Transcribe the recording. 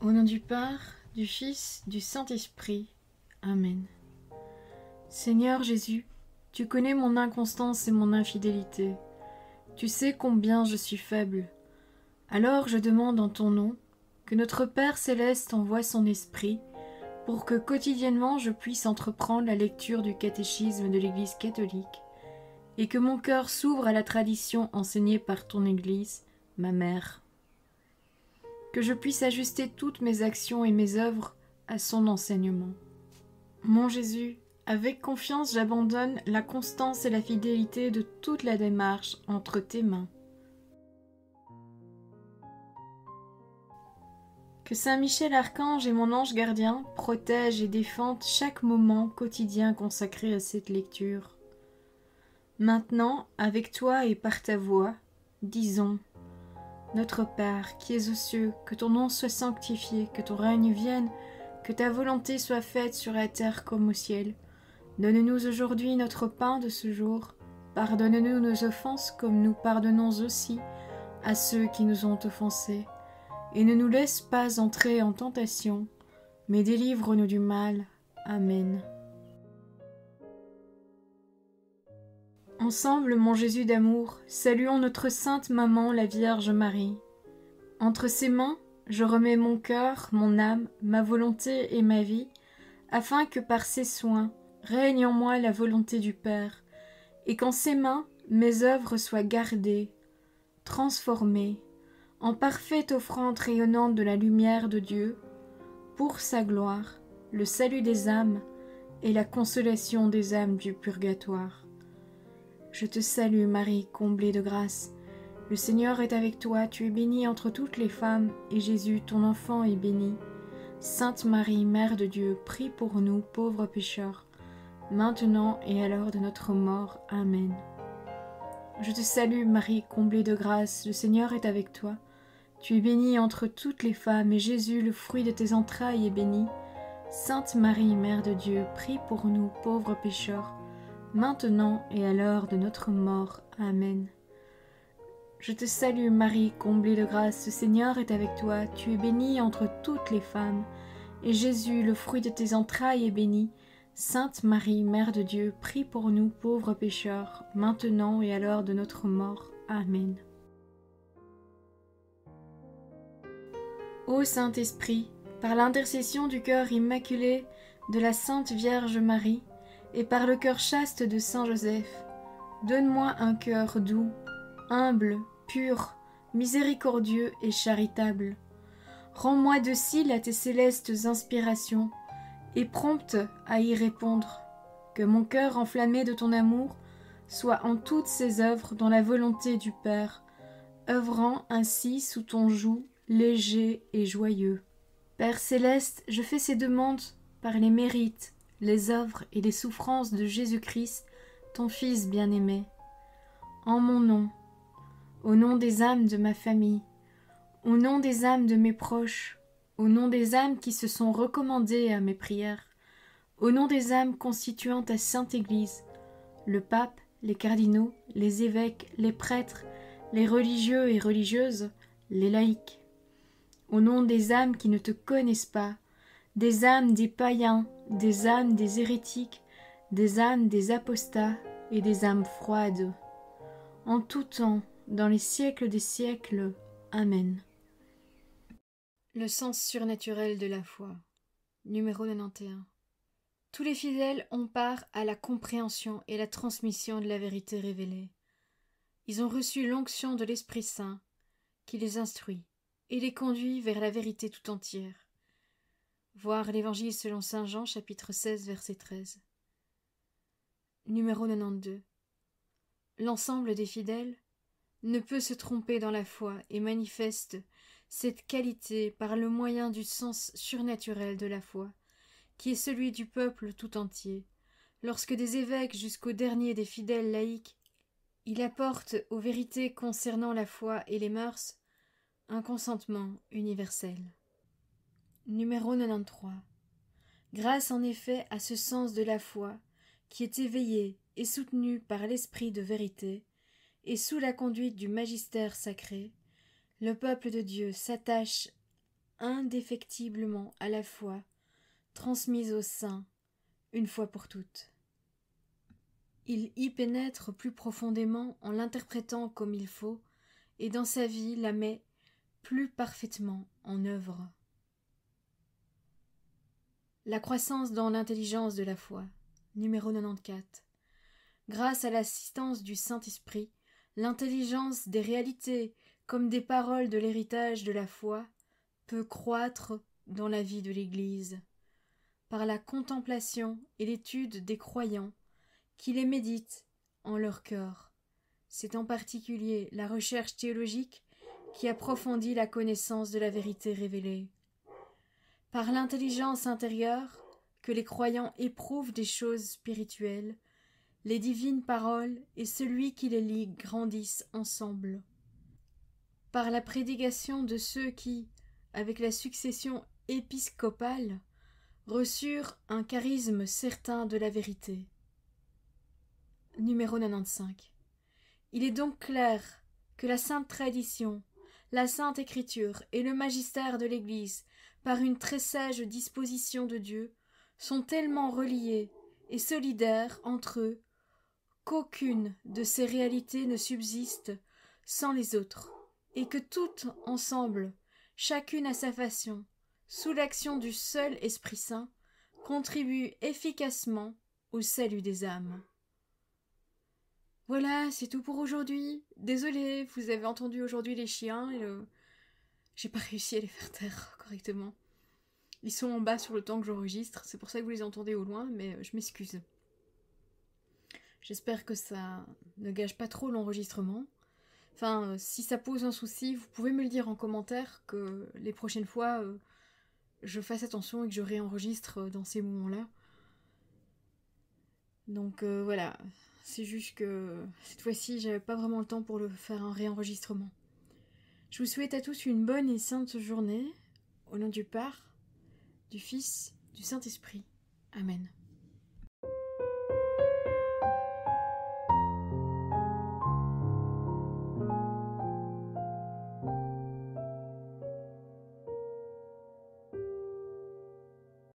Au nom du Père, du Fils, du Saint-Esprit. Amen. Seigneur Jésus, tu connais mon inconstance et mon infidélité. Tu sais combien je suis faible. Alors je demande en ton nom que notre Père céleste envoie son Esprit pour que quotidiennement je puisse entreprendre la lecture du catéchisme de l'Église catholique et que mon cœur s'ouvre à la tradition enseignée par ton Église, ma mère. Que je puisse ajuster toutes mes actions et mes œuvres à son enseignement. Mon Jésus, avec confiance j'abandonne la constance et la fidélité de toute la démarche entre tes mains. Que Saint Michel Archange et mon ange gardien protègent et défendent chaque moment quotidien consacré à cette lecture. Maintenant, avec toi et par ta voix, disons: Notre Père, qui es aux cieux, que ton nom soit sanctifié, que ton règne vienne, que ta volonté soit faite sur la terre comme au ciel. Donne-nous aujourd'hui notre pain de ce jour. Pardonne-nous nos offenses comme nous pardonnons aussi à ceux qui nous ont offensés. Et ne nous laisse pas entrer en tentation, mais délivre-nous du mal. Amen. Ensemble, mon Jésus d'amour, saluons notre sainte maman, la Vierge Marie. Entre ses mains, je remets mon cœur, mon âme, ma volonté et ma vie, afin que par ses soins règne en moi la volonté du Père, et qu'en ses mains mes œuvres soient gardées, transformées, en parfaite offrande rayonnante de la lumière de Dieu, pour sa gloire, le salut des âmes et la consolation des âmes du purgatoire. Je te salue Marie, comblée de grâce. Le Seigneur est avec toi, tu es bénie entre toutes les femmes, et Jésus, ton enfant, est béni. Sainte Marie, Mère de Dieu, prie pour nous, pauvres pécheurs, maintenant et à l'heure de notre mort. Amen. Je te salue Marie, comblée de grâce, le Seigneur est avec toi. Tu es bénie entre toutes les femmes, et Jésus, le fruit de tes entrailles, est béni. Sainte Marie, Mère de Dieu, prie pour nous, pauvres pécheurs, maintenant et à l'heure de notre mort. Amen. Je te salue Marie, comblée de grâce, le Seigneur est avec toi, tu es bénie entre toutes les femmes, et Jésus, le fruit de tes entrailles, est béni. Sainte Marie, Mère de Dieu, prie pour nous pauvres pécheurs, maintenant et à l'heure de notre mort. Amen. Ô Saint-Esprit, par l'intercession du cœur immaculé de la Sainte Vierge Marie, et par le cœur chaste de Saint Joseph, donne-moi un cœur doux, humble, pur, miséricordieux et charitable. Rends-moi docile à tes célestes inspirations, et prompte à y répondre. Que mon cœur enflammé de ton amour soit en toutes ses œuvres dans la volonté du Père, œuvrant ainsi sous ton joug léger et joyeux. Père céleste, je fais ces demandes par les mérites, les œuvres et les souffrances de Jésus-Christ, ton Fils bien-aimé. En mon nom, au nom des âmes de ma famille, au nom des âmes de mes proches, au nom des âmes qui se sont recommandées à mes prières, au nom des âmes constituant ta Sainte Église, le pape, les cardinaux, les évêques, les prêtres, les religieux et religieuses, les laïcs, au nom des âmes qui ne te connaissent pas, des âmes des païens, des âmes des hérétiques, des âmes des apostats et des âmes froides, en tout temps, dans les siècles des siècles. Amen. Le sens surnaturel de la foi. Numéro 91. Tous les fidèles ont part à la compréhension et la transmission de la vérité révélée. Ils ont reçu l'onction de l'Esprit Saint, qui les instruit et les conduit vers la vérité tout entière. Voir l'Évangile selon saint Jean, chapitre 16, verset 13. Numéro 92. L'ensemble des fidèles ne peut se tromper dans la foi et manifeste cette qualité par le moyen du sens surnaturel de la foi, qui est celui du peuple tout entier. Lorsque des évêques jusqu'au dernier des fidèles laïcs, il apporte aux vérités concernant la foi et les mœurs un consentement universel. Numéro 93. Grâce en effet à ce sens de la foi qui est éveillé et soutenu par l'esprit de vérité, et sous la conduite du magistère sacré, le peuple de Dieu s'attache indéfectiblement à la foi, transmise aux saints, une fois pour toutes. Il y pénètre plus profondément en l'interprétant comme il faut, et dans sa vie la met plus parfaitement en œuvre. La croissance dans l'intelligence de la foi, numéro 94. Grâce à l'assistance du Saint-Esprit, l'intelligence des réalités comme des paroles de l'héritage de la foi peut croître dans la vie de l'Église, par la contemplation et l'étude des croyants qui les méditent en leur cœur. C'est en particulier la recherche théologique qui approfondit la connaissance de la vérité révélée. Par l'intelligence intérieure que les croyants éprouvent des choses spirituelles, les divines paroles et celui qui les lit grandissent ensemble. Par la prédication de ceux qui, avec la succession épiscopale, reçurent un charisme certain de la vérité. Numéro 95. Il est donc clair que la sainte tradition, la sainte écriture et le magistère de l'Église, par une très sage disposition de Dieu, sont tellement reliés et solidaires entre eux qu'aucune de ces réalités ne subsiste sans les autres, et que toutes ensemble, chacune à sa façon, sous l'action du seul Esprit Saint, contribuent efficacement au salut des âmes. Voilà, c'est tout pour aujourd'hui. Désolée, vous avez entendu aujourd'hui les chiens et j'ai pas réussi à les faire taire correctement. Ils sont en bas sur le temps que j'enregistre, c'est pour ça que vous les entendez au loin, mais je m'excuse. J'espère que ça ne gâche pas trop l'enregistrement. Enfin, si ça pose un souci, vous pouvez me le dire en commentaire, que les prochaines fois, je fasse attention et que je réenregistre dans ces moments-là. Donc voilà, c'est juste que cette fois-ci, j'avais pas vraiment le temps pour faire un réenregistrement. Je vous souhaite à tous une bonne et sainte journée, au nom du Père, du Fils, du Saint-Esprit. Amen.